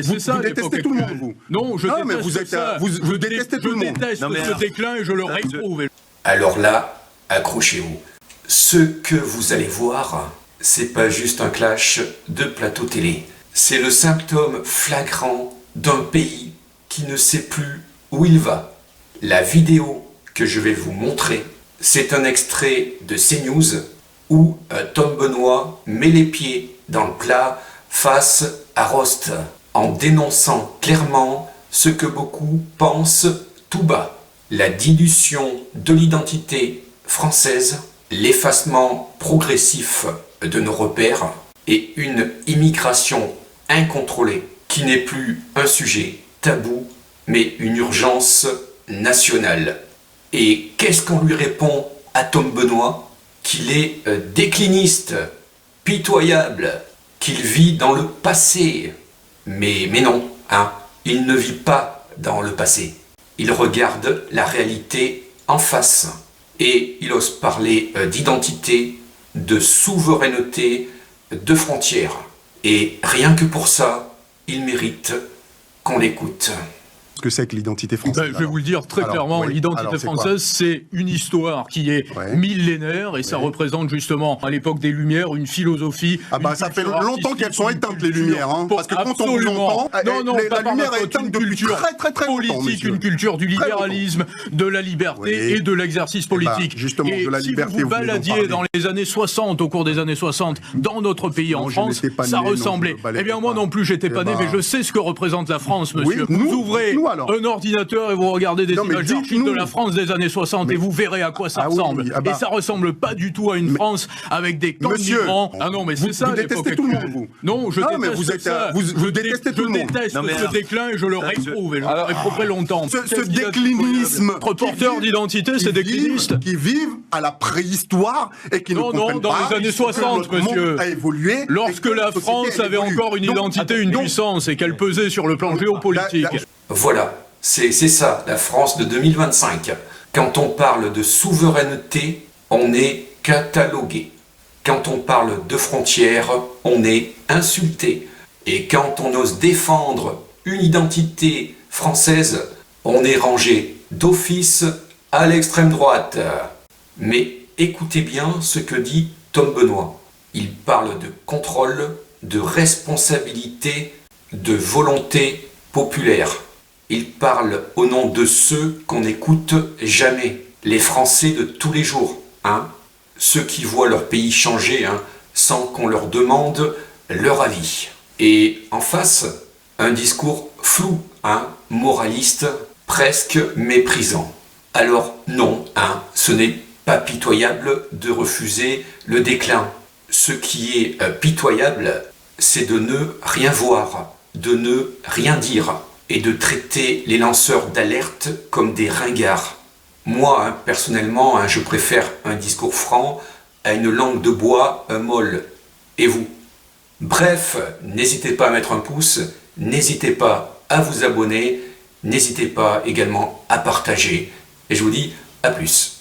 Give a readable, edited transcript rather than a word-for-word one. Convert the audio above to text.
Vous détestez tout le monde, vous. Non, je non, mais vous détestez tout le monde. Je déteste ce déclin et je le réprouve. Alors là, accrochez-vous. Ce que vous allez voir, c'est pas juste un clash de plateau télé. C'est le symptôme flagrant d'un pays qui ne sait plus où il va. La vidéo que je vais vous montrer, c'est un extrait de CNews où Tom Benoît met les pieds dans le plat face à Rost, en dénonçant clairement ce que beaucoup pensent tout bas. La dilution de l'identité française, l'effacement progressif de nos repères et une immigration incontrôlée qui n'est plus un sujet tabou mais une urgence nationale. Et qu'est-ce qu'on lui répond à Tom Benoît? Qu'il est décliniste, pitoyable, qu'il vit dans le passé. Mais non, hein, il ne vit pas dans le passé. Il regarde la réalité en face. Et il ose parler d'identité, de souveraineté, de frontières. Et rien que pour ça, il mérite qu'on l'écoute. Ce que c'est que l'identité française. Je vais vous le dire très clairement, l'identité française, c'est une histoire qui est millénaire et ça représente justement, à l'époque des Lumières, une philosophie. Ça fait longtemps qu'elles sont éteintes, les Lumières. Hein, parce que quand on vous entend, la lumière est éteinte depuis très longtemps. Politique, une culture du libéralisme, de la liberté et de l'exercice politique. Justement, de la liberté. Si vous baladiez dans les années 60, au cours des années 60, dans notre pays, en France, ça ressemblait. Eh bien, moi non plus, j'étais pas né, mais je sais ce que représente la France, monsieur. Vous ouvrez un ordinateur et vous regardez des images d'archives de la France des années 60 et vous verrez à quoi ça ressemble. Et ça ressemble pas du tout à une France avec des camps de migrants. Ah non, mais c'est ça. Vous détestez tout le monde, vous. Non, je déteste ça. Vous détestez tout le monde. Je déteste ce déclin et je le réprouve. Et je le réprouverai longtemps. Ce déclinisme. Notre porteur d'identité, c'est décliniste. Qui vivent à la préhistoire et qui ne comprennent pas. Non, dans les années 60, monsieur. A évolué. Lorsque la France avait encore une identité, une puissance et qu'elle pesait sur le plan géopolitique. Voilà. C'est ça, la France de 2025. Quand on parle de souveraineté, on est catalogué. Quand on parle de frontières, on est insulté. Et quand on ose défendre une identité française, on est rangé d'office à l'extrême droite. Mais écoutez bien ce que dit Tom Benoît. Il parle de contrôle, de responsabilité, de volonté populaire. Il parle au nom de ceux qu'on n'écoute jamais, les Français de tous les jours, hein, ceux qui voient leur pays changer sans qu'on leur demande leur avis. Et en face, un discours flou, moraliste, presque méprisant. Alors non, ce n'est pas pitoyable de refuser le déclin. Ce qui est pitoyable, c'est de ne rien voir, de ne rien dire. Et de traiter les lanceurs d'alerte comme des ringards. Moi, personnellement, je préfère un discours franc à une langue de bois molle. Et vous? Bref, n'hésitez pas à mettre un pouce, n'hésitez pas à vous abonner, n'hésitez pas également à partager. Et je vous dis à plus.